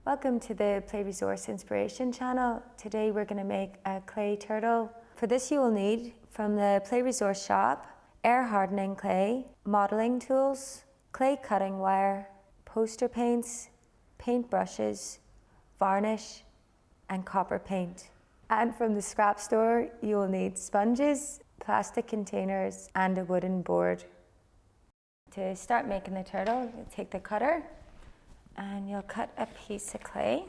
Welcome to the Play Resource Inspiration channel. Today we're going to make a clay turtle. For this you will need, from the Play Resource shop, air hardening clay, modelling tools, clay cutting wire, poster paints, paint brushes, varnish and copper paint. And from the scrap store you will need sponges, plastic containers and a wooden board. To start making the turtle, you'll take the cutter and you'll cut a piece of clay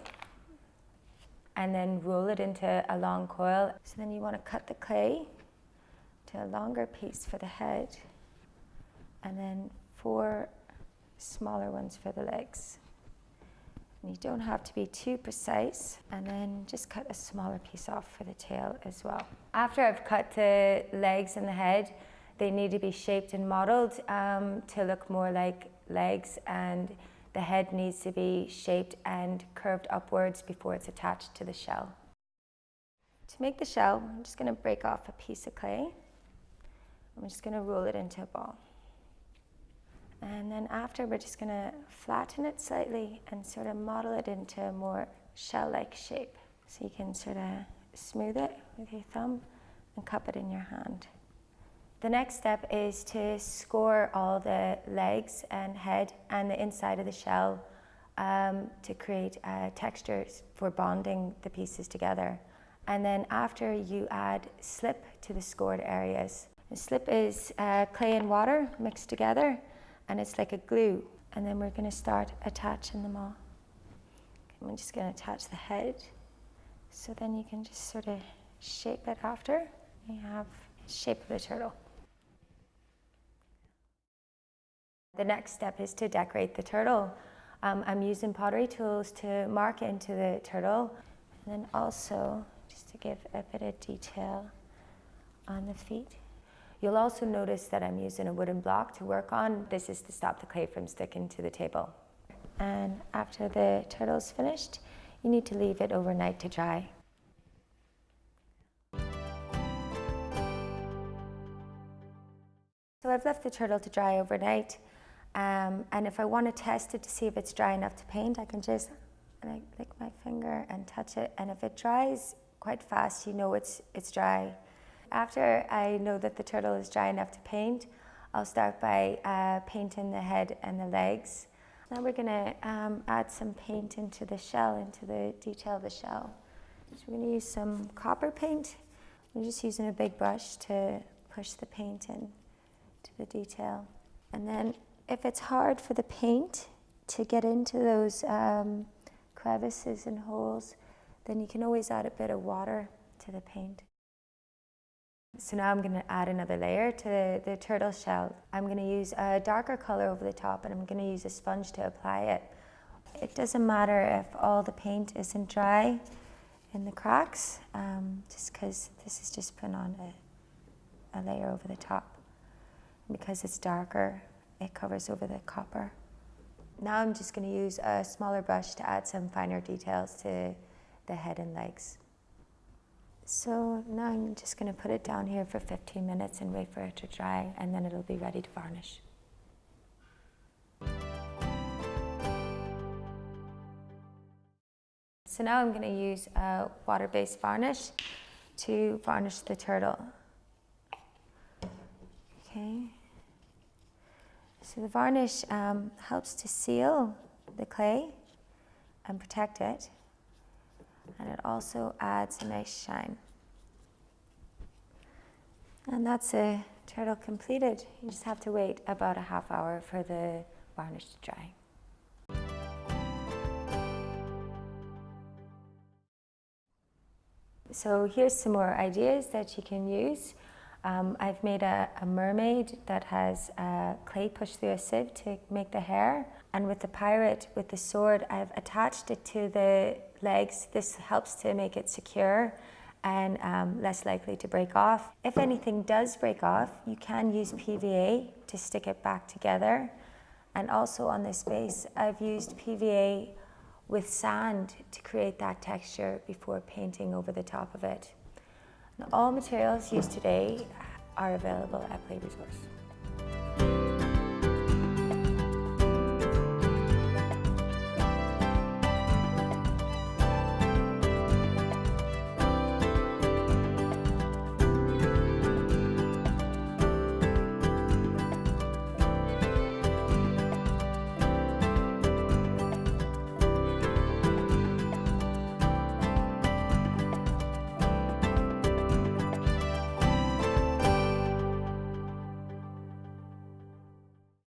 and then roll it into a long coil. So then you want to cut the clay to a longer piece for the head and then 4 smaller ones for the legs. And you don't have to be too precise, and then just cut a smaller piece off for the tail as well. After I've cut the legs and the head, they need to be shaped and modelled to look more like legs, and the head needs to be shaped and curved upwards before it's attached to the shell. To make the shell, I'm just going to break off a piece of clay. I'm just going to roll it into a ball. And then after, we're just going to flatten it slightly and sort of model it into a more shell-like shape. So you can sort of smooth it with your thumb and cup it in your hand. The next step is to score all the legs and head and the inside of the shell to create textures for bonding the pieces together. And then after, you add slip to the scored areas. The slip is clay and water mixed together, and it's like a glue. And then we're going to start attaching them all. And we're just going to attach the head. So then you can just sort of shape it after. You have the shape of a turtle. The next step is to decorate the turtle. I'm using pottery tools to mark into the turtle, and then also just to give a bit of detail on the feet. You'll also notice that I'm using a wooden block to work on. This is to stop the clay from sticking to the table. And after the turtle's finished, you need to leave it overnight to dry. So I've left the turtle to dry overnight. And if I want to test it to see if it's dry enough to paint, I can just lick my finger and touch it. And if it dries quite fast, you know it's dry. After I know that the turtle is dry enough to paint, I'll start by painting the head and the legs. Now we're going to add some paint into the shell, into the detail of the shell. So we're going to use some copper paint. I'm just using a big brush to push the paint in to the detail. And then if it's hard for the paint to get into those crevices and holes, then you can always add a bit of water to the paint. So now I'm going to add another layer to the turtle shell. I'm going to use a darker color over the top, and I'm going to use a sponge to apply it. It doesn't matter if all the paint isn't dry in the cracks, just because this is just putting on a layer over the top. Because it's darker, it covers over the copper. Now I'm just going to use a smaller brush to add some finer details to the head and legs. So now I'm just going to put it down here for 15 minutes and wait for it to dry, and then it'll be ready to varnish. So now I'm going to use a water-based varnish to varnish the turtle. Okay. So the varnish helps to seal the clay and protect it. And it also adds a nice shine. And that's a turtle completed. You just have to wait about a half hour for the varnish to dry. So here's some more ideas that you can use. I've made a mermaid that has clay pushed through a sieve to make the hair. And with the pirate, with the sword, I've attached it to the legs. This helps to make it secure and less likely to break off. If anything does break off, you can use PVA to stick it back together. And also on this base, I've used PVA with sand to create that texture before painting over the top of it. Now, all materials used today are available at Play Resource.